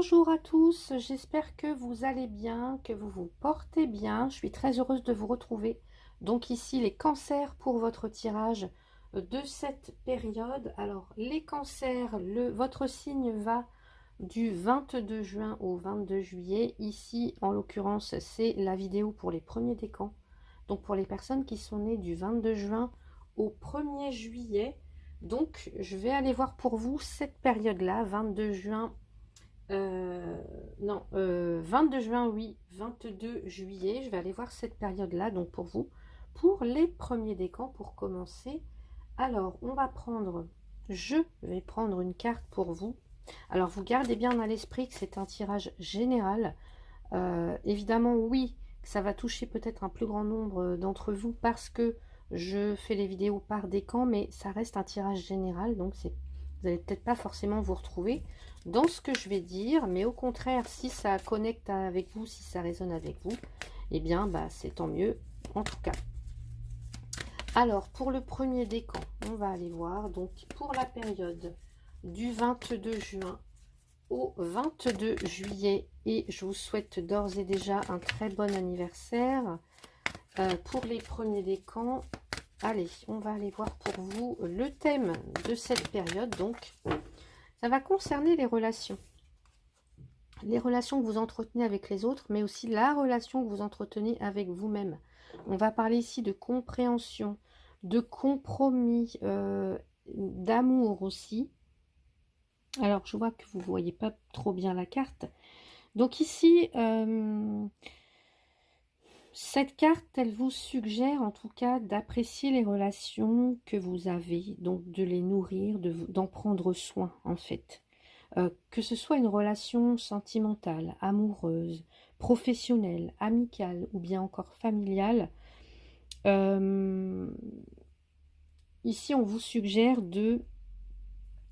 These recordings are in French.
Bonjour à tous, j'espère que vous allez bien, que vous vous portez bien. Je suis très heureuse de vous retrouver. Donc ici, les cancers pour votre tirage de cette période. Alors, les cancers, votre signe va du 22 juin au 22 juillet. Ici, en l'occurrence, c'est la vidéo pour les premiers décans. Donc, pour les personnes qui sont nées du 22 juin au 1er juillet. Donc, je vais aller voir pour vous cette période-là, 22 juin. Non, 22 juin, oui, 22 juillet, je vais aller voir cette période-là, donc pour vous, pour les premiers décans, pour commencer. Alors, on va prendre, je vais prendre une carte pour vous. Alors, vous gardez bien à l'esprit que c'est un tirage général. Évidemment, oui, ça va toucher peut-être un plus grand nombre d'entre vous parce que je fais les vidéos par décan, mais ça reste un tirage général, donc vous n'allez peut-être pas forcément vous retrouver dans ce que je vais dire, mais au contraire, si ça connecte avec vous, si ça résonne avec vous, eh bien, bah, c'est tant mieux, en tout cas. Alors, pour le premier décan, on va aller voir, donc pour la période du 22 juin au 22 juillet, et je vous souhaite d'ores et déjà un très bon anniversaire. Pour les premiers décans, allez, on va aller voir pour vous le thème de cette période. Donc, ça va concerner les relations que vous entretenez avec les autres, mais aussi la relation que vous entretenez avec vous-même. On va parler ici de compréhension, de compromis, d'amour aussi. Alors, je vois que vous ne voyez pas trop bien la carte. Donc ici, cette carte, elle vous suggère en tout cas d'apprécier les relations que vous avez, donc de les nourrir, d'en prendre soin en fait. Que ce soit une relation sentimentale, amoureuse, professionnelle, amicale ou bien encore familiale, ici on vous suggère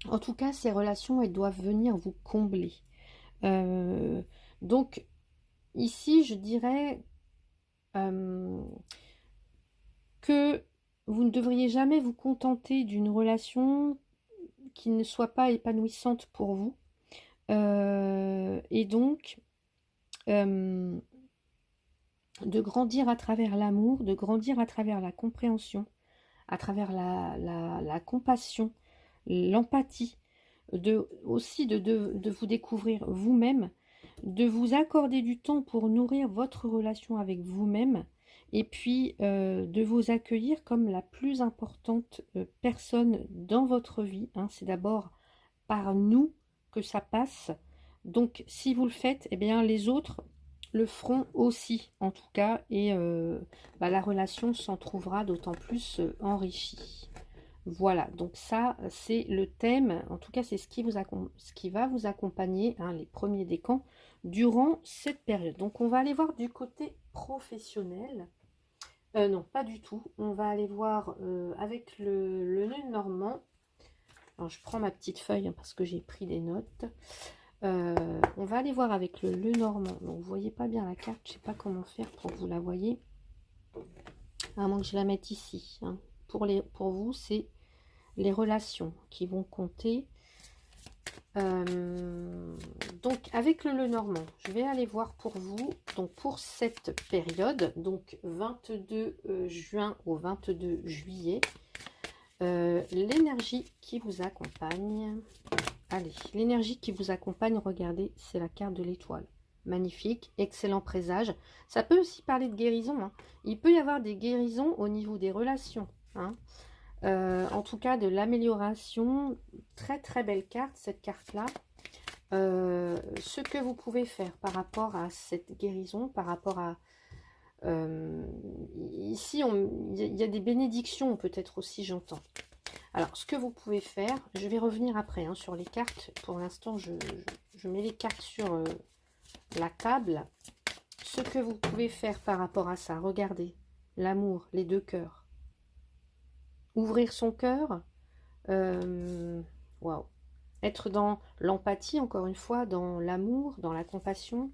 en tout cas ces relations, elles doivent venir vous combler. Donc ici je dirais que vous ne devriez jamais vous contenter d'une relation qui ne soit pas épanouissante pour vous. Et donc, de grandir à travers l'amour, de grandir à travers la compréhension, à travers la compassion, l'empathie, aussi de vous découvrir vous-même, de vous accorder du temps pour nourrir votre relation avec vous-même, et puis de vous accueillir comme la plus importante personne dans votre vie. Hein. C'est d'abord par nous que ça passe. Donc, si vous le faites, eh bien, les autres le feront aussi, en tout cas, et la relation s'en trouvera d'autant plus enrichie. Voilà, donc ça, c'est le thème, en tout cas, c'est ce qui va vous accompagner, hein, les premiers décans, durant cette période. Donc, on va aller voir du côté professionnel. Non, pas du tout. On va aller voir avec le nœud normand. Alors, je prends ma petite feuille hein, parce que j'ai pris des notes. On va aller voir avec le normand. Donc, vous voyez pas bien la carte. Je sais pas comment faire pour que vous la voyez. À moins que je la mette ici. Hein. Pour vous, c'est les relations qui vont compter. Donc, avec le normand, je vais aller voir pour vous. Donc, pour cette période, donc 22 juin au 22 juillet, l'énergie qui vous accompagne. Allez, l'énergie qui vous accompagne, regardez, c'est la carte de l'étoile. Magnifique, excellent présage. Ça peut aussi parler de guérison. Hein. Il peut y avoir des guérisons au niveau des relations. Hein. En tout cas, de l'amélioration. Très, très belle carte, cette carte-là. Ce que vous pouvez faire par rapport à cette guérison, par rapport à... ici, il y a des bénédictions peut-être aussi, j'entends. Alors, ce que vous pouvez faire, je vais revenir après hein, sur les cartes. Pour l'instant, je mets les cartes sur la table. Ce que vous pouvez faire par rapport à ça, regardez, l'amour, les deux cœurs. Ouvrir son cœur, waouh. Être dans l'empathie, encore une fois, dans l'amour, dans la compassion.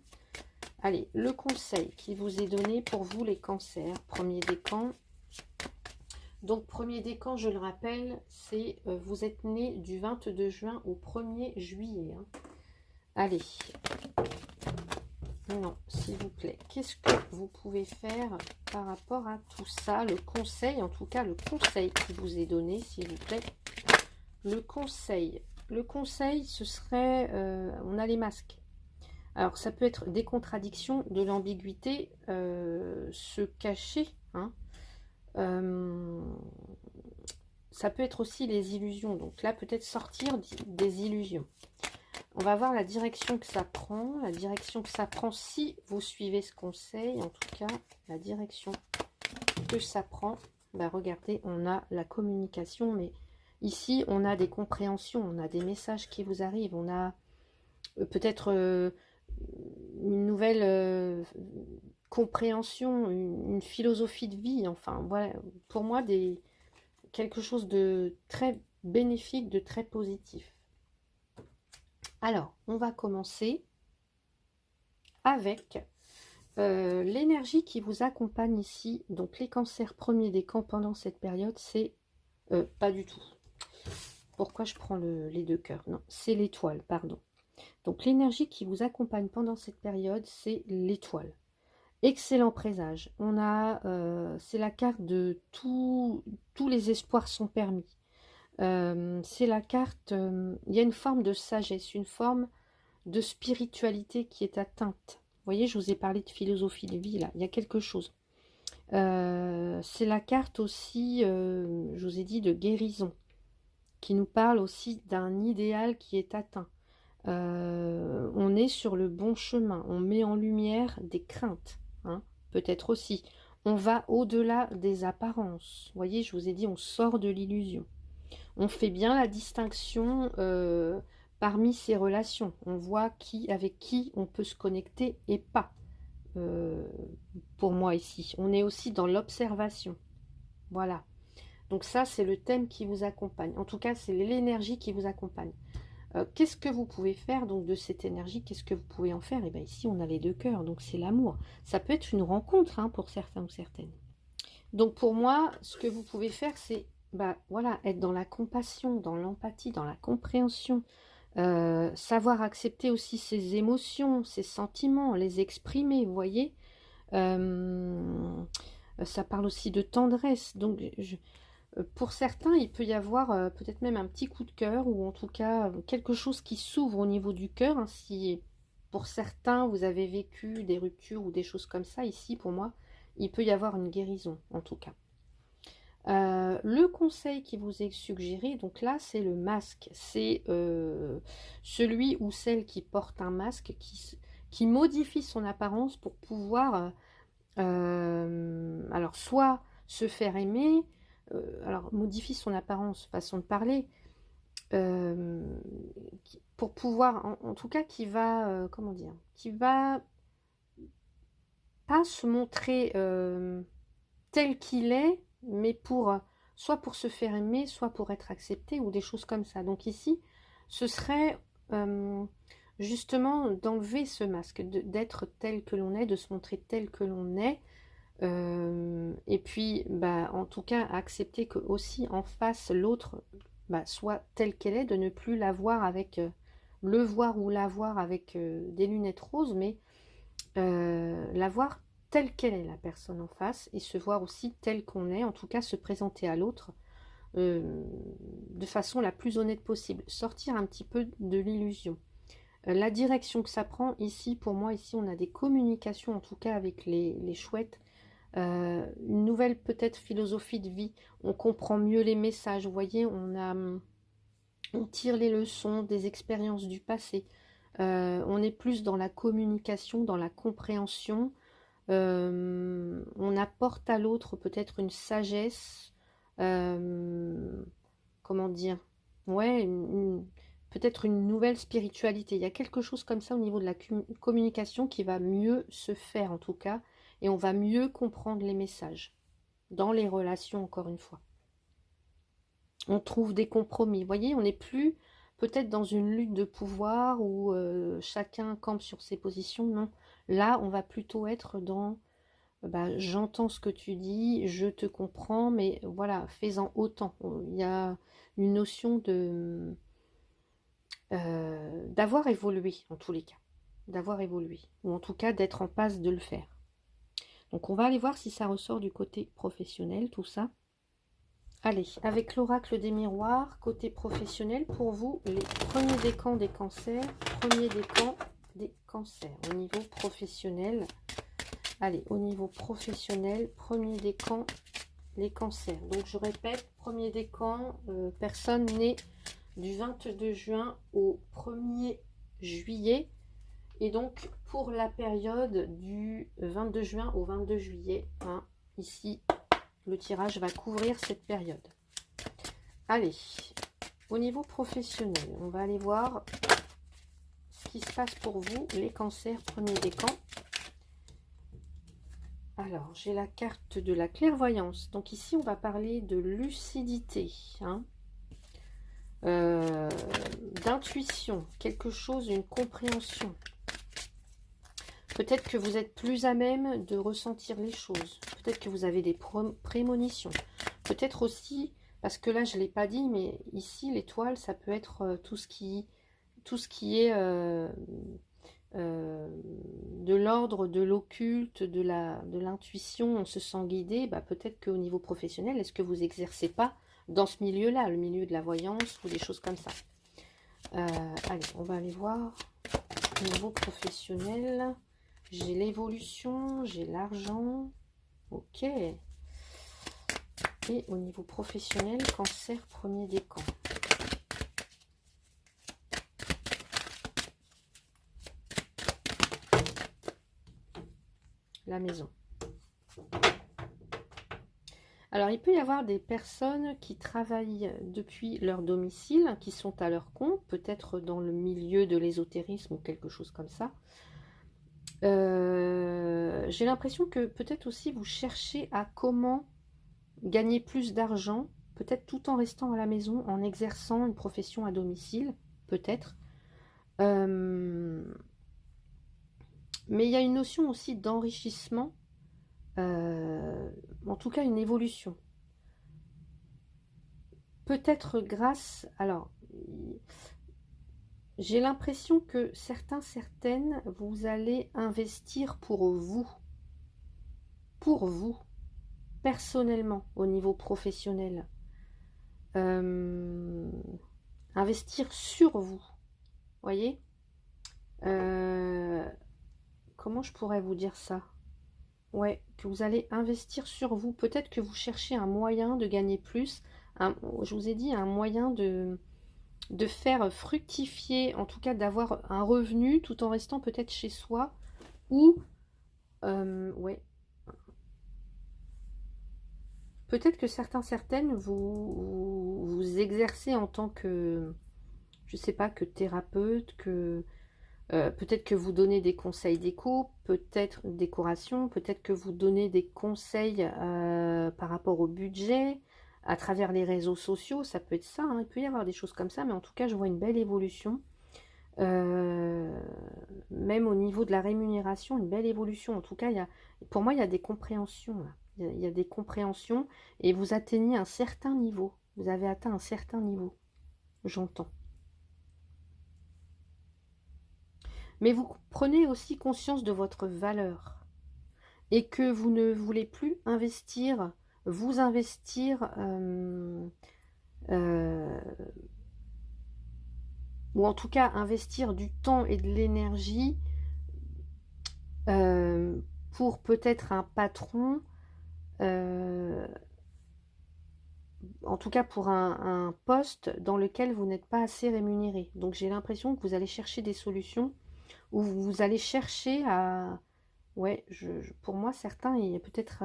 Allez, le conseil qui vous est donné pour vous, les cancers, premier décan. Donc, premier décan, je le rappelle, c'est vous êtes né du 22 juin au 1er juillet. Hein. Allez. Non, s'il vous plaît. Qu'est-ce que vous pouvez faire par rapport à tout ça? Le conseil, en tout cas, le conseil qui vous est donné, s'il vous plaît. Le conseil. Le conseil, ce serait... on a les masques. Alors, ça peut être des contradictions, de l'ambiguïté, se cacher. Hein. Ça peut être aussi les illusions. Donc là, peut-être sortir des illusions. On va voir la direction que ça prend. La direction que ça prend si vous suivez ce conseil. En tout cas, la direction que ça prend. Bah, regardez, on a la communication. Mais ici, on a des compréhensions. On a des messages qui vous arrivent. On a peut-être une nouvelle compréhension, une philosophie de vie. Enfin, voilà, pour moi, quelque chose de très bénéfique, de très positif. Alors, on va commencer avec l'énergie qui vous accompagne ici. Donc, les cancers premiers décan pendant cette période, c'est pas du tout. Pourquoi je prends les deux cœurs? Non, c'est l'étoile, pardon. Donc, l'énergie qui vous accompagne pendant cette période, c'est l'étoile. Excellent présage. On a, c'est la carte de tous les espoirs sont permis. C'est la carte, il y a une forme de sagesse, une forme de spiritualité qui est atteinte. Vous voyez, je vous ai parlé de philosophie de vie, là, il y a quelque chose. C'est la carte aussi, je vous ai dit, de guérison, qui nous parle aussi d'un idéal qui est atteint. On est sur le bon chemin, on met en lumière des craintes, hein, peut-être aussi. On va au-delà des apparences. Vous voyez, je vous ai dit, on sort de l'illusion. On fait bien la distinction parmi ces relations. On voit avec qui on peut se connecter et pas. Pour moi ici, on est aussi dans l'observation. Voilà. Donc ça, c'est le thème qui vous accompagne. En tout cas, c'est l'énergie qui vous accompagne. Qu'est-ce que vous pouvez faire donc de cette énergie? Qu'est-ce que vous pouvez en faire? Et bien ici, on a les deux cœurs, donc c'est l'amour. Ça peut être une rencontre hein, pour certains ou certaines. Donc pour moi, ce que vous pouvez faire, c'est voilà, être dans la compassion, dans l'empathie, dans la compréhension, savoir accepter aussi ses émotions, ses sentiments, les exprimer, vous voyez. Ça parle aussi de tendresse. Donc pour certains, il peut y avoir peut-être même un petit coup de cœur ou en tout cas quelque chose qui s'ouvre au niveau du cœur. Hein, si pour certains, vous avez vécu des ruptures ou des choses comme ça, ici pour moi, il peut y avoir une guérison en tout cas. Le conseil qui vous est suggéré, donc là, c'est le masque. C'est celui ou celle qui porte un masque, qui modifie son apparence pour pouvoir, alors, soit se faire aimer, alors, modifie son apparence, façon de parler, pour pouvoir, en tout cas, qui va, comment dire, qui va pas se montrer tel qu'il est, mais soit pour se faire aimer, soit pour être accepté, ou des choses comme ça. Donc ici, ce serait justement d'enlever ce masque, d'être tel que l'on est, de se montrer tel que l'on est, et puis, en tout cas, accepter que aussi en face, l'autre soit telle qu'elle est, de ne plus la voir avec, le voir ou la voir avec des lunettes roses, mais la voir telle qu'elle est, la personne en face, et se voir aussi telle qu'on est, en tout cas se présenter à l'autre de façon la plus honnête possible, sortir un petit peu de l'illusion. La direction que ça prend ici, pour moi, ici on a des communications, en tout cas avec les chouettes, une nouvelle peut-être philosophie de vie, on comprend mieux les messages, vous voyez, on tire les leçons des expériences du passé, on est plus dans la communication, dans la compréhension, on apporte à l'autre peut-être une sagesse, comment dire, ouais, peut-être une nouvelle spiritualité. Il y a quelque chose comme ça au niveau de la communication qui va mieux se faire en tout cas, et on va mieux comprendre les messages dans les relations, encore une fois. On trouve des compromis. Vous voyez, on n'est plus peut-être dans une lutte de pouvoir où chacun campe sur ses positions. Non, là, on va plutôt être dans j'entends ce que tu dis, je te comprends, mais voilà, fais-en autant. Il y a une notion d'avoir évolué, en tous les cas. D'avoir évolué. Ou en tout cas, d'être en passe de le faire. Donc, on va aller voir si ça ressort du côté professionnel, tout ça. Allez, avec l'oracle des miroirs, côté professionnel, pour vous, les premiers décans des cancers, premiers décans des cancers, au niveau professionnel. Allez, au niveau professionnel, premier décan, les cancers. Donc, je répète, premier décan, personne née du 22 juin au 1er juillet. Et donc, pour la période du 22 juin au 22 juillet, hein, ici, le tirage va couvrir cette période. Allez, au niveau professionnel, on va aller voir ce qui se passe pour vous, les cancers, premier décan. Alors, j'ai la carte de la clairvoyance. Donc ici, on va parler de lucidité, hein, d'intuition, quelque chose, une compréhension. Peut-être que vous êtes plus à même de ressentir les choses. Peut-être que vous avez des prémonitions. Peut-être aussi, parce que là, je ne l'ai pas dit, mais ici, l'étoile, ça peut être tout ce qui est de l'ordre de l'occulte, de l'intuition, on se sent guidé. Bah, peut-être qu'au niveau professionnel, est-ce que vous n'exercez pas dans ce milieu-là, le milieu de la voyance ou des choses comme ça. Allez, on va aller voir au niveau professionnel. J'ai l'évolution, j'ai l'argent. Ok. Et au niveau professionnel, cancer, premier décan. La maison. Alors, il peut y avoir des personnes qui travaillent depuis leur domicile, qui sont à leur compte, peut-être dans le milieu de l'ésotérisme ou quelque chose comme ça. J'ai l'impression que peut-être aussi vous cherchez à comment gagner plus d'argent, peut-être tout en restant à la maison, en exerçant une profession à domicile, peut-être. Mais il y a une notion aussi d'enrichissement, en tout cas une évolution. Peut-être grâce... Alors, j'ai l'impression que certaines, vous allez investir pour vous, personnellement, au niveau professionnel. Investir sur vous, voyez. Comment je pourrais vous dire ça? Ouais, que vous allez investir sur vous. Peut-être que vous cherchez un moyen de gagner plus. Je vous ai dit, un moyen de faire fructifier, en tout cas d'avoir un revenu tout en restant peut-être chez soi. Ou, ouais. Peut-être que certaines, vous exercez en tant que, je sais pas, que thérapeute, que... peut-être que vous donnez des conseils d'éco, peut-être décoration, peut-être que vous donnez des conseils par rapport au budget, à travers les réseaux sociaux, ça peut être ça, hein, il peut y avoir des choses comme ça, mais en tout cas, je vois une belle évolution. Même au niveau de la rémunération, une belle évolution. En tout cas, pour moi, il y a des compréhensions, là. Il y a des compréhensions, et vous atteignez un certain niveau. Vous avez atteint un certain niveau, j'entends. Mais vous prenez aussi conscience de votre valeur et que vous ne voulez plus investir, vous investir, ou en tout cas investir du temps et de l'énergie pour peut-être un patron, en tout cas pour un poste dans lequel vous n'êtes pas assez rémunéré. Donc j'ai l'impression que vous allez chercher des solutions où vous allez chercher à... Ouais, pour moi, certains, il y a peut-être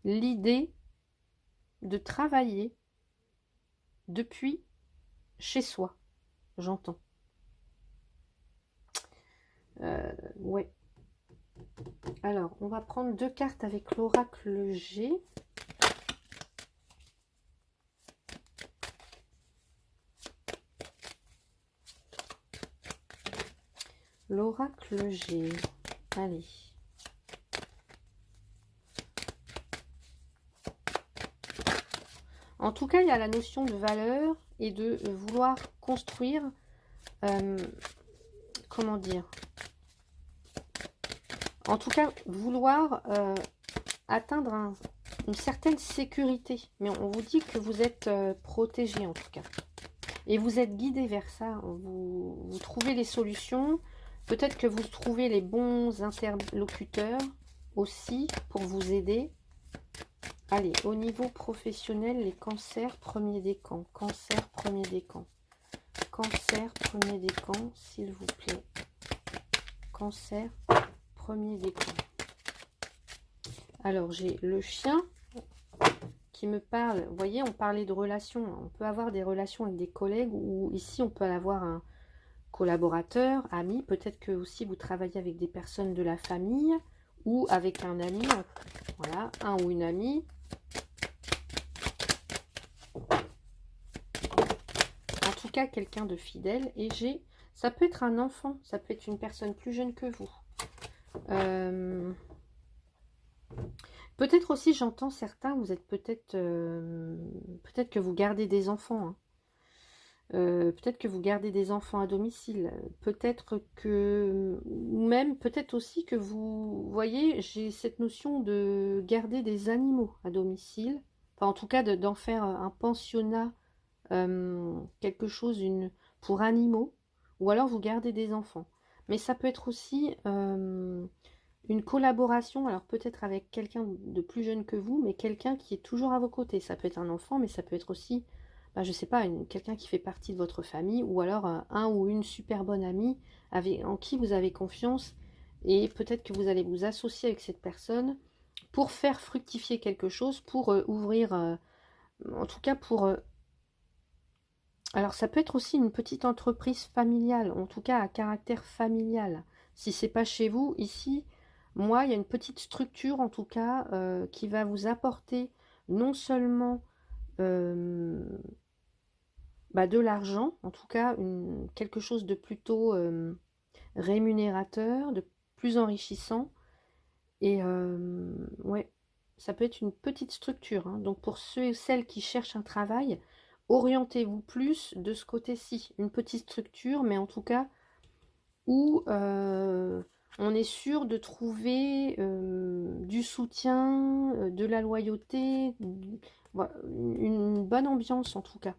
l'idée de travailler depuis chez soi, j'entends. Ouais. Alors, on va prendre 2 cartes avec l'oracle G. L'oracle G. Allez. En tout cas, il y a la notion de valeur et de vouloir construire, comment dire, en tout cas, vouloir atteindre une certaine sécurité. Mais on vous dit que vous êtes protégé en tout cas. Et vous êtes guidé vers ça. Vous trouvez les solutions. Peut-être que vous trouvez les bons interlocuteurs aussi pour vous aider. Allez, au niveau professionnel, les cancers, premier décan. Cancer, premier décan. Cancer, premier décan, s'il vous plaît. Cancer, premier décan. Alors, j'ai le chien qui me parle. Vous voyez, on parlait de relations. On peut avoir des relations avec des collègues ou ici, on peut avoir un collaborateur, ami. Peut-être que aussi vous travaillez avec des personnes de la famille ou avec un ami. Voilà, un ou une amie. En tout cas, quelqu'un de fidèle. Et ça peut être un enfant, ça peut être une personne plus jeune que vous. Peut-être aussi, j'entends certains, vous êtes peut-être peut-être que vous gardez des enfants. Hein. Peut-être que vous gardez des enfants à domicile. Peut-être que, ou même peut-être aussi que vous voyez, j'ai cette notion de garder des animaux à domicile. Enfin, en tout cas, d'en faire un pensionnat, quelque chose pour animaux. Ou alors vous gardez des enfants. Mais ça peut être aussi une collaboration, alors peut-être avec quelqu'un de plus jeune que vous, mais quelqu'un qui est toujours à vos côtés. Ça peut être un enfant, mais ça peut être aussi, je ne sais pas, quelqu'un qui fait partie de votre famille, ou alors un ou une super bonne amie en qui vous avez confiance, et peut-être que vous allez vous associer avec cette personne pour faire fructifier quelque chose, pour ouvrir, en tout cas pour... alors ça peut être aussi une petite entreprise familiale, en tout cas à caractère familial. Si c'est pas chez vous, ici... Moi, il y a une petite structure, en tout cas, qui va vous apporter non seulement de l'argent, en tout cas, quelque chose de plutôt rémunérateur, de plus enrichissant. Et ouais, ça peut être une petite structure. Hein. Donc, pour ceux et celles qui cherchent un travail, orientez-vous plus de ce côté-ci. Une petite structure, mais en tout cas, où... on est sûr de trouver du soutien, de la loyauté, voilà, une bonne ambiance en tout cas.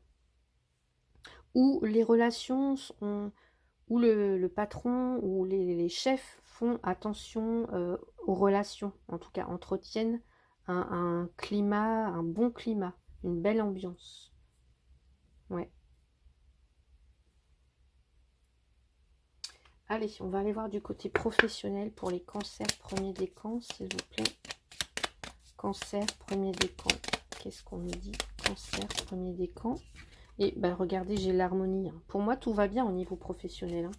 Où les relations, où le patron ou les chefs font attention aux relations, en tout cas entretiennent un climat, un bon climat, une belle ambiance. Ouais. Allez, on va aller voir du côté professionnel pour les cancers premier décan, s'il vous plaît. Cancer premier décan. Qu'est-ce qu'on nous dit? Cancer premier décan. Et regardez, j'ai l'harmonie. Hein. Pour moi, tout va bien au niveau professionnel. Hein.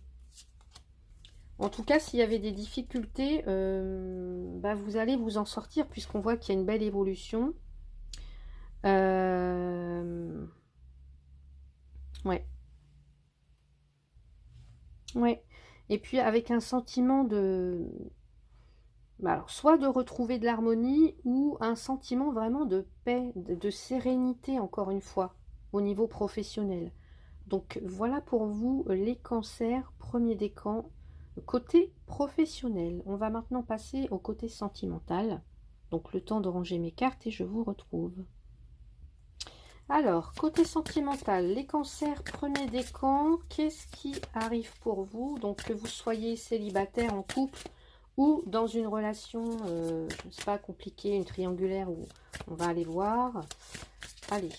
En tout cas, s'il y avait des difficultés, vous allez vous en sortir puisqu'on voit qu'il y a une belle évolution. Ouais. Ouais. Et puis avec un sentiment de... alors, soit de retrouver de l'harmonie ou un sentiment vraiment de paix, de sérénité, encore une fois, au niveau professionnel. Donc voilà pour vous les cancers, premier décan, côté professionnel. On va maintenant passer au côté sentimental. Donc le temps de ranger mes cartes et je vous retrouve. Alors, côté sentimental, les cancers, premier décan, qu'est-ce qui arrive pour vous? Donc que vous soyez célibataire, en couple ou dans une relation, je ne sais pas, compliquée, une triangulaire, où on va aller voir. Allez,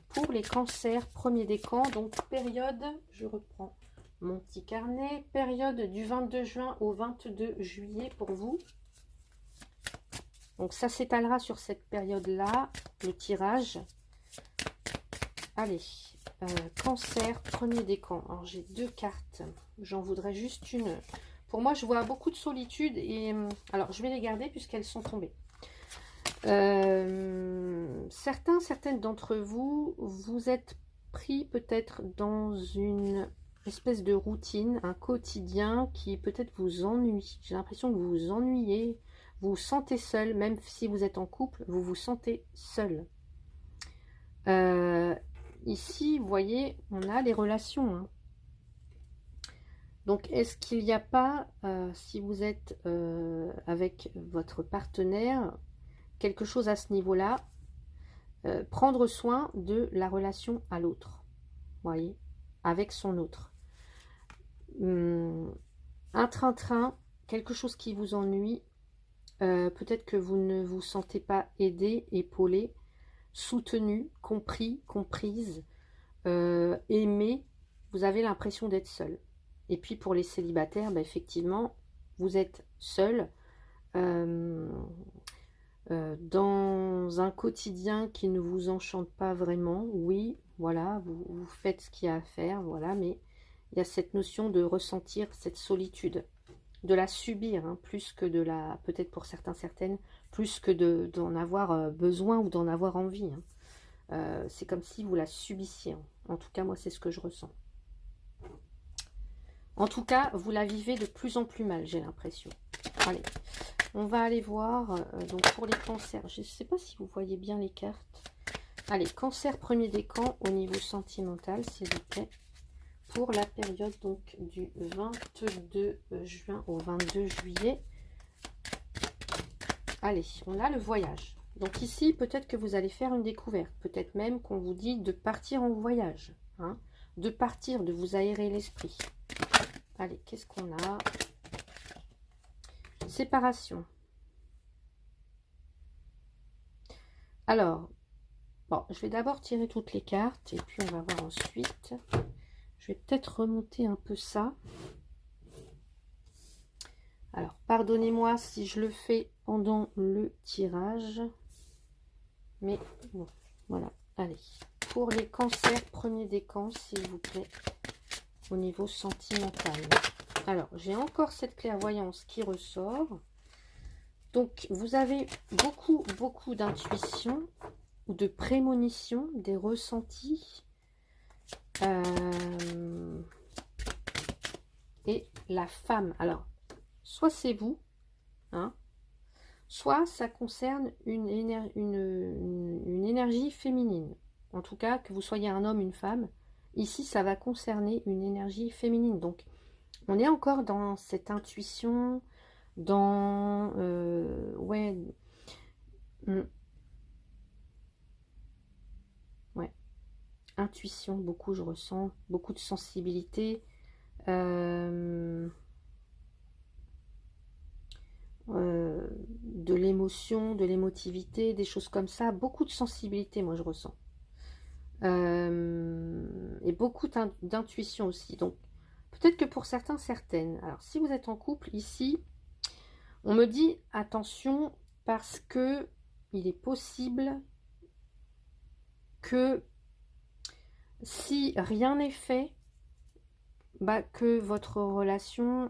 pour les cancers, premier décan, donc période, je reprends mon petit carnet, période du 22 juin au 22 juillet pour vous. Donc ça s'étalera sur cette période-là, le tirage. Allez, cancer, premier décan. Alors j'ai deux cartes, j'en voudrais juste une. Pour moi, je vois beaucoup de solitude et... alors, je vais les garder puisqu'elles sont tombées. Certaines d'entre vous, vous êtes pris peut-être dans une espèce de routine, un quotidien qui peut-être vous ennuie. J'ai l'impression que vous vous ennuyez, vous vous sentez seul, même si vous êtes en couple, vous vous sentez seul. Euh, Ici, vous voyez, on a les relations, hein. Donc, est-ce qu'il n'y a pas, si vous êtes avec votre partenaire, quelque chose à ce niveau-là, prendre soin de la relation à l'autre, vous voyez, avec son autre. Un train-train, quelque chose qui vous ennuie, peut-être que vous ne vous sentez pas aidé, épaulé, soutenu, compris, comprise, aimé, vous avez l'impression d'être seul. Et puis pour les célibataires, bah, effectivement, vous êtes seul dans un quotidien qui ne vous enchante pas vraiment. Oui, voilà, vous faites ce qu'il y a à faire, voilà, mais il y a cette notion de ressentir cette solitude, de la subir, hein, plus que de la, peut-être pour certains, certaines, plus que d'en avoir besoin ou d'en avoir envie, hein. C'est comme si vous la subissiez, hein. En tout cas, moi, c'est ce que je ressens. En tout cas, vous la vivez de plus en plus mal, j'ai l'impression. Allez, on va aller voir, donc pour les cancers, je ne sais pas si vous voyez bien les cartes. Allez, cancer premier décan au niveau sentimental, s'il vous plaît, pour la période donc du 22 juin au 22 juillet. Allez, on a le voyage. Donc ici, peut-être que vous allez faire une découverte. Peut-être même qu'on vous dit de partir en voyage, hein, de partir, de vous aérer l'esprit. Allez, qu'est-ce qu'on a? Séparation. Alors, bon, je vais d'abord tirer toutes les cartes et puis on va voir ensuite. Je vais peut-être remonter un peu ça. Alors, pardonnez-moi si je le fais pendant le tirage. Mais bon, voilà. Allez, pour les cancers, premier décan, s'il vous plaît, au niveau sentimental. Alors, j'ai encore cette clairvoyance qui ressort. Donc, vous avez beaucoup d'intuition ou de prémonition, des ressentis. Et la femme. Alors, soit c'est vous, hein, soit ça concerne une énergie féminine. En tout cas, que vous soyez un homme, une femme, ici, ça va concerner une énergie féminine. Donc, on est encore dans cette intuition, dans... ouais, ouais, intuition, beaucoup, je ressens, beaucoup de sensibilité. De l'émotion, de l'émotivité, des choses comme ça, beaucoup de sensibilité, moi je ressens. Et beaucoup d'intuition aussi. Donc, peut-être que pour certains, certaines. Alors, si vous êtes en couple, ici, on me dit attention parce que il est possible que si rien n'est fait, bah, que votre relation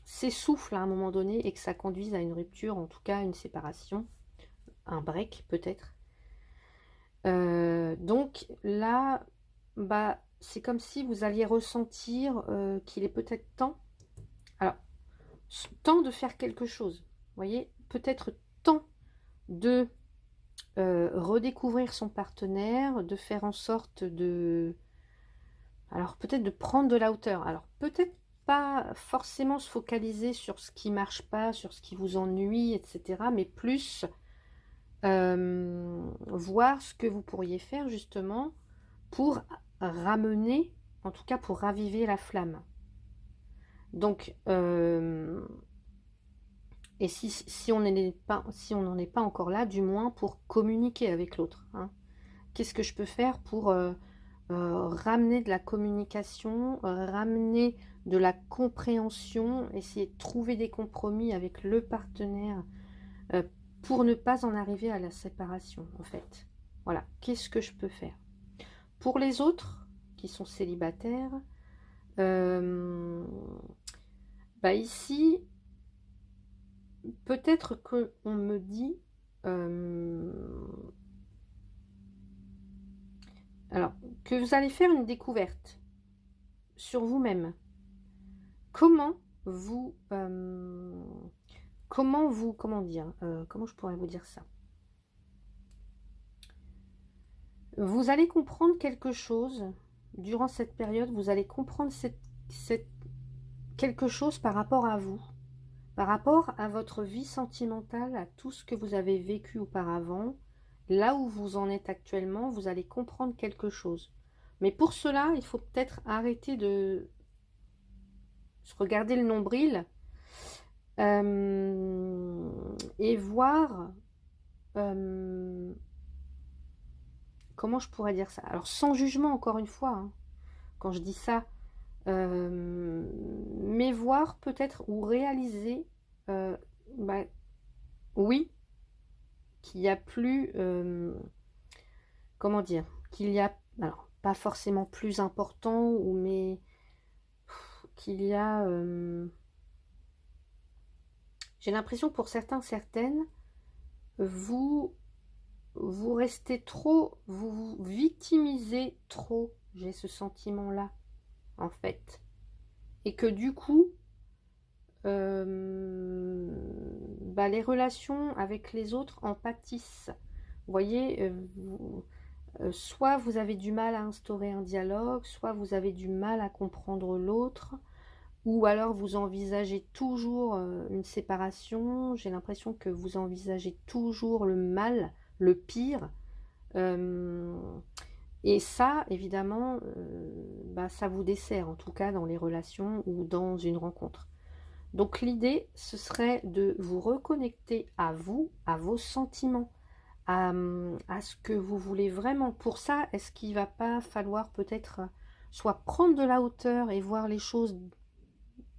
s'essouffle à un moment donné et que ça conduise à une rupture, en tout cas une séparation, un break peut-être. Donc là, bah, c'est comme si vous alliez ressentir qu'il est peut-être temps, alors, temps de faire quelque chose, vous voyez, peut-être temps de redécouvrir son partenaire, de faire en sorte de... Alors peut-être de prendre de la hauteur. Alors peut-être pas forcément se focaliser sur ce qui marche pas, sur ce qui vous ennuie, etc. Mais plus voir ce que vous pourriez faire justement pour ramener, en tout cas pour raviver la flamme. Donc, et si on n'en est pas encore là, du moins pour communiquer avec l'autre, hein. Qu'est-ce que je peux faire pour ramener de la communication, ramener de la compréhension, essayer de trouver des compromis avec le partenaire pour ne pas en arriver à la séparation, en fait. Voilà, qu'est-ce que je peux faire? Pour les autres qui sont célibataires, bah ici, peut-être qu'on me dit... alors, que vous allez faire une découverte sur vous-même. Comment vous, comment dire, comment je pourrais vous dire ça? Vous allez comprendre quelque chose durant cette période. Vous allez comprendre quelque chose par rapport à vous, par rapport à votre vie sentimentale, à tout ce que vous avez vécu auparavant. Là où vous en êtes actuellement, vous allez comprendre quelque chose. Mais pour cela, il faut peut-être arrêter de se regarder le nombril et voir, comment je pourrais dire ça? Alors sans jugement encore une fois, hein, quand je dis ça, mais voir peut-être ou réaliser, bah, oui, qu'il n'y a plus, comment dire, qu'il y a, alors pas forcément plus important, ou mais qu'il y a, j'ai l'impression pour certains, certaines, vous restez trop, vous vous victimisez trop, j'ai ce sentiment-là, en fait. Et que du coup, bah, les relations avec les autres en pâtissent. Vous voyez, soit vous avez du mal à instaurer un dialogue, soit vous avez du mal à comprendre l'autre, ou alors vous envisagez toujours une séparation. J'ai l'impression que vous envisagez toujours le mal, le pire. Et ça, évidemment, bah, ça vous dessert, en tout cas dans les relations ou dans une rencontre. Donc l'idée, ce serait de vous reconnecter à vous, à vos sentiments, à ce que vous voulez vraiment. Pour ça, est-ce qu'il ne va pas falloir peut-être soit prendre de la hauteur et voir les choses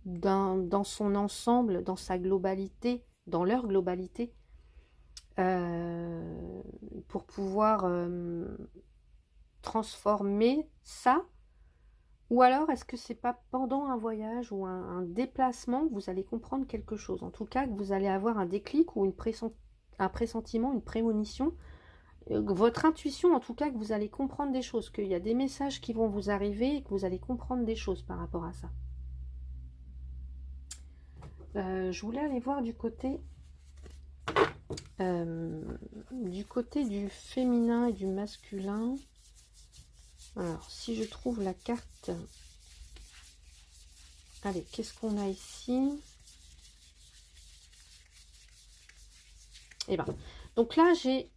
dans son ensemble, dans sa globalité, dans leur globalité, pour pouvoir transformer ça? Ou alors, est-ce que c'est pas pendant un voyage ou un déplacement que vous allez comprendre quelque chose? En tout cas, que vous allez avoir un déclic ou un pressentiment, une prémonition, votre intuition, en tout cas, que vous allez comprendre des choses, qu'il y a des messages qui vont vous arriver et que vous allez comprendre des choses par rapport à ça. Je voulais aller voir du côté du féminin et du masculin. Alors, si je trouve la carte... Allez, qu'est-ce qu'on a ici? Eh ben, donc là, j'ai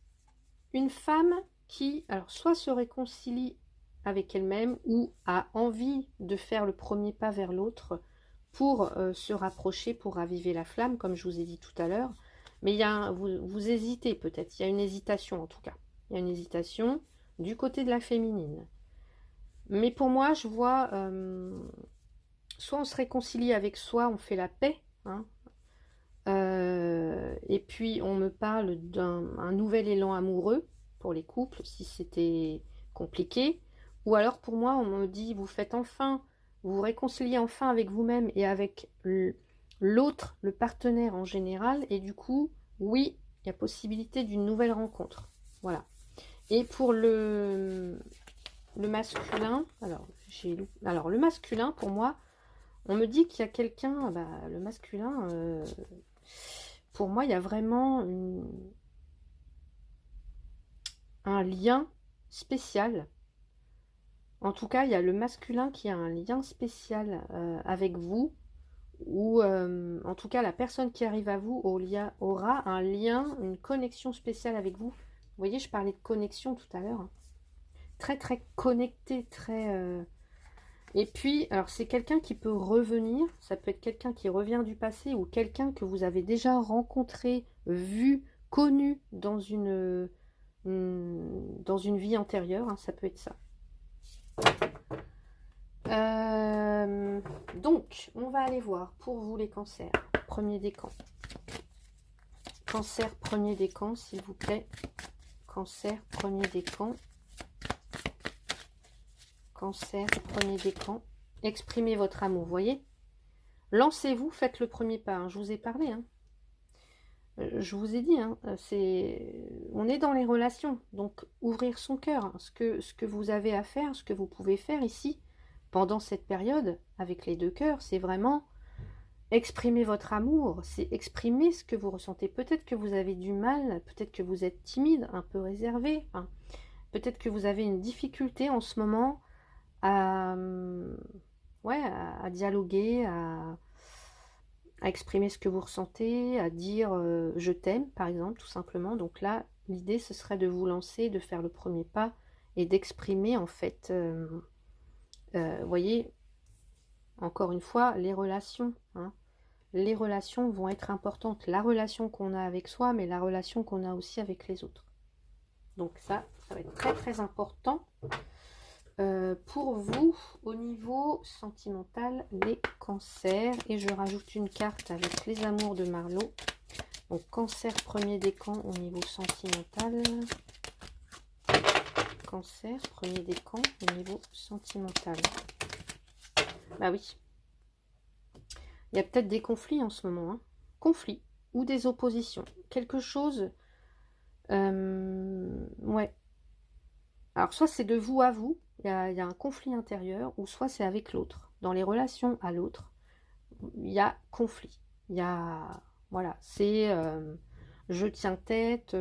une femme qui, alors, soit se réconcilie avec elle-même ou a envie de faire le premier pas vers l'autre pour se rapprocher, pour raviver la flamme, comme je vous ai dit tout à l'heure. Mais il y a vous hésitez peut-être, il y a une hésitation en tout cas. Il y a une hésitation du côté de la féminine. Mais pour moi, je vois, soit on se réconcilie avec soi, on fait la paix, hein, et puis on me parle d'un nouvel élan amoureux pour les couples, si c'était compliqué. Ou alors pour moi, on me dit, vous faites enfin, vous vous réconciliez enfin avec vous-même et avec l'autre, le partenaire en général, et du coup, oui, il y a possibilité d'une nouvelle rencontre. Voilà. Et pour le masculin, alors le masculin, pour moi, on me dit qu'il y a quelqu'un, bah, le masculin, pour moi, il y a vraiment un lien spécial. En tout cas, il y a le masculin qui a un lien spécial avec vous, ou en tout cas, la personne qui arrive à vous aura un lien, une connexion spéciale avec vous. Vous voyez, je parlais de connexion tout à l'heure. Hein. Très, très connecté, très... Et puis, alors c'est quelqu'un qui peut revenir, ça peut être quelqu'un qui revient du passé ou quelqu'un que vous avez déjà rencontré, vu, connu dans une vie antérieure, hein, ça peut être ça. Donc, on va aller voir pour vous les cancers, premier décan. Cancer, premier décan, s'il vous plaît. Cancer, premier décan. Cancer, premier décan. Exprimez votre amour, voyez. Lancez-vous, faites le premier pas. Hein. Je vous ai parlé. Hein. Je vous ai dit, hein, on est dans les relations. Donc, ouvrir son cœur. Hein. Ce que vous avez à faire, ce que vous pouvez faire ici, pendant cette période, avec les deux cœurs, c'est vraiment exprimer votre amour. C'est exprimer ce que vous ressentez. Peut-être que vous avez du mal, peut-être que vous êtes timide, un peu réservé. Hein. peut-être que vous avez une difficulté en ce moment à, ouais, à dialoguer, à exprimer ce que vous ressentez, à dire je t'aime, par exemple, tout simplement. Donc là, l'idée, ce serait de vous lancer, de faire le premier pas et d'exprimer, en fait, vous voyez, encore une fois, les relations. Hein. Les relations vont être importantes. La relation qu'on a avec soi, mais la relation qu'on a aussi avec les autres. Donc ça va être très très important pour vous au niveau sentimental, les cancers. Et je rajoute une carte avec les amours de Marlowe. Donc cancer, premier décan au niveau sentimental. Cancer, premier décan au niveau sentimental. Bah oui. Il y a peut-être des conflits en ce moment. Hein. Conflits ou des oppositions. Quelque chose... ouais. Alors, soit c'est de vous à vous, il y a un conflit intérieur, ou soit c'est avec l'autre. Dans les relations à l'autre, il y a conflit. Il y a... Voilà, c'est... je tiens tête,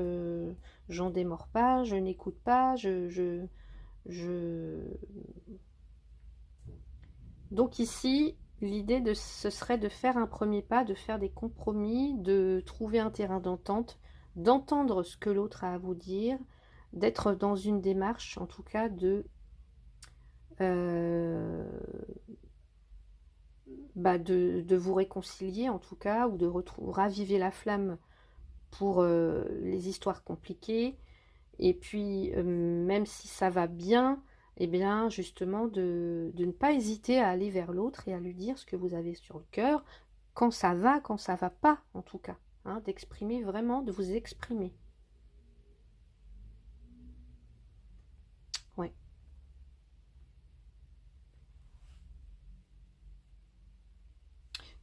j'en démords pas, je n'écoute pas, Donc ici, l'idée ce serait de faire un premier pas, de faire des compromis, de trouver un terrain d'entente, d'entendre ce que l'autre a à vous dire, d'être dans une démarche, en tout cas, de vous réconcilier, en tout cas, ou de raviver la flamme pour les histoires compliquées. Et puis, même si ça va bien, eh bien, justement, de ne pas hésiter à aller vers l'autre et à lui dire ce que vous avez sur le cœur, quand ça va pas, en tout cas. Hein, d'exprimer vraiment, de vous exprimer. Ouais.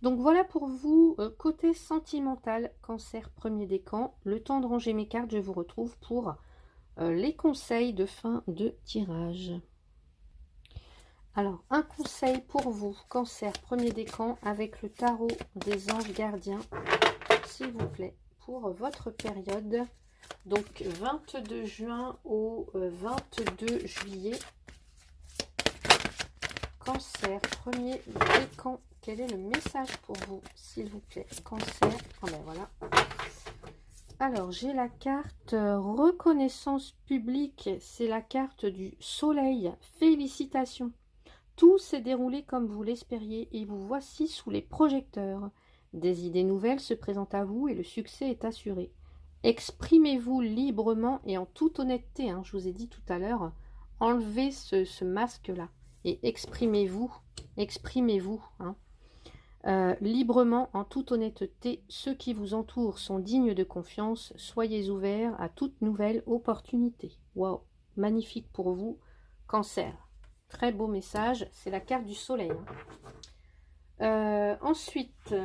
Donc voilà pour vous, côté sentimental, cancer premier décan. Le temps de ranger mes cartes, je vous retrouve pour les conseils de fin de tirage. Alors, un conseil pour vous, cancer premier décan, avec le tarot des anges gardiens, s'il vous plaît, pour votre période. Donc, 22 juin au 22 juillet. Cancer premier décan. Quel est le message pour vous, s'il vous plaît, cancer? Ah ben voilà. Alors, j'ai la carte reconnaissance publique. C'est la carte du soleil. Félicitations. Tout s'est déroulé comme vous l'espériez et vous voici sous les projecteurs. Des idées nouvelles se présentent à vous et le succès est assuré. Exprimez-vous librement et en toute honnêteté. Hein, je vous ai dit tout à l'heure, enlevez ce masque-là et exprimez-vous. Exprimez-vous. Hein. Librement, en toute honnêteté, ceux qui vous entourent sont dignes de confiance. Soyez ouverts à toute nouvelle opportunité. Waouh, magnifique pour vous, cancer. Très beau message, c'est la carte du soleil. Ensuite,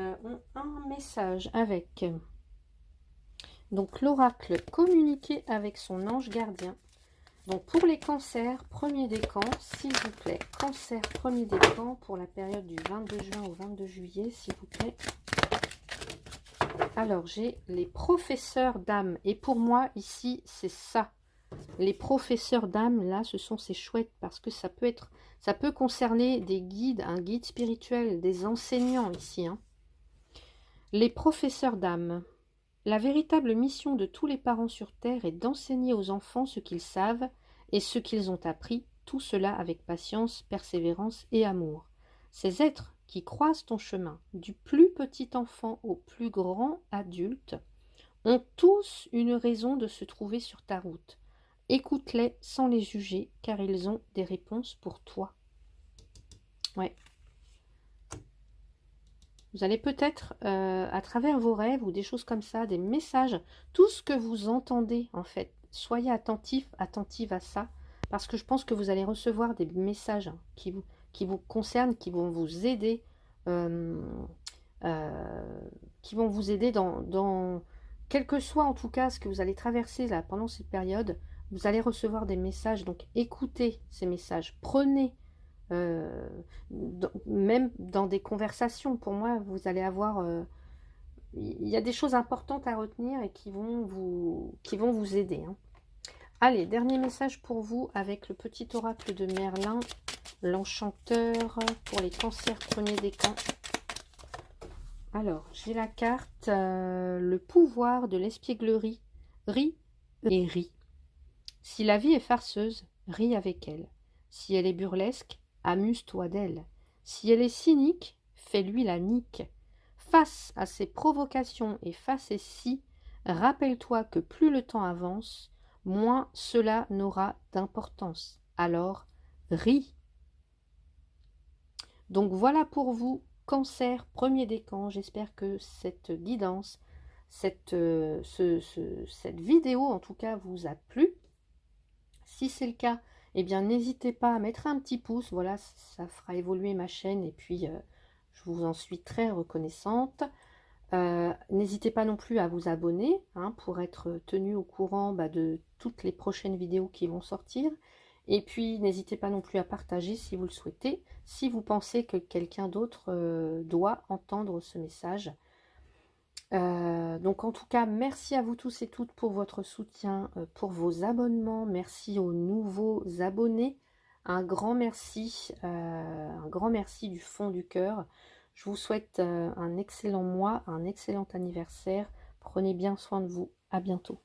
un message avec donc l'oracle communiquer avec son ange gardien. Donc pour les cancers, premier décan, s'il vous plaît. Cancer, premier décan pour la période du 22 juin au 22 juillet, s'il vous plaît. Alors j'ai les professeurs d'âme. Et pour moi, ici, c'est ça. Les professeurs d'âme, là, ce sont ces chouettes parce que ça peut concerner des guides, un guide spirituel, des enseignants ici. Hein. Les professeurs d'âme. La véritable mission de tous les parents sur Terre est d'enseigner aux enfants ce qu'ils savent et ce qu'ils ont appris, tout cela avec patience, persévérance et amour. Ces êtres qui croisent ton chemin, du plus petit enfant au plus grand adulte, ont tous une raison de se trouver sur ta route. Écoute-les sans les juger, car ils ont des réponses pour toi. Ouais. Vous allez peut-être, à travers vos rêves ou des choses comme ça, des messages, tout ce que vous entendez, en fait. Soyez attentifs, attentives à ça, parce que je pense que vous allez recevoir des messages qui vous concernent, qui vont vous aider, dans quel que soit en tout cas ce que vous allez traverser là pendant cette période. Vous allez recevoir des messages, donc écoutez ces messages, prenez, même dans des conversations, pour moi, vous allez avoir, il y a des choses importantes à retenir et qui vont vous aider. Hein. Allez, dernier message pour vous avec le petit oracle de Merlin, l'enchanteur pour les cancers premier décan. Alors, j'ai la carte le pouvoir de l'espièglerie. Ris et ris. Si la vie est farceuse, ris avec elle. Si elle est burlesque, amuse-toi d'elle. Si elle est cynique, fais-lui la nique. Face à ces provocations et face à ci, rappelle-toi que plus le temps avance, moins cela n'aura d'importance. Alors, ris. Donc voilà pour vous, Cancer, premier décan. J'espère que cette guidance, cette vidéo en tout cas vous a plu. Si c'est le cas, eh bien n'hésitez pas à mettre un petit pouce, voilà, ça fera évoluer ma chaîne et puis je vous en suis très reconnaissante. N'hésitez pas non plus à vous abonner hein, pour être tenu au courant de toutes les prochaines vidéos qui vont sortir. Et puis n'hésitez pas non plus à partager si vous le souhaitez, si vous pensez que quelqu'un d'autre doit entendre ce message. Donc en tout cas, merci à vous tous et toutes pour votre soutien, pour vos abonnements. Merci aux nouveaux abonnés. Un grand merci du fond du cœur. Je vous souhaite un excellent mois, un excellent anniversaire. Prenez bien soin de vous. À bientôt.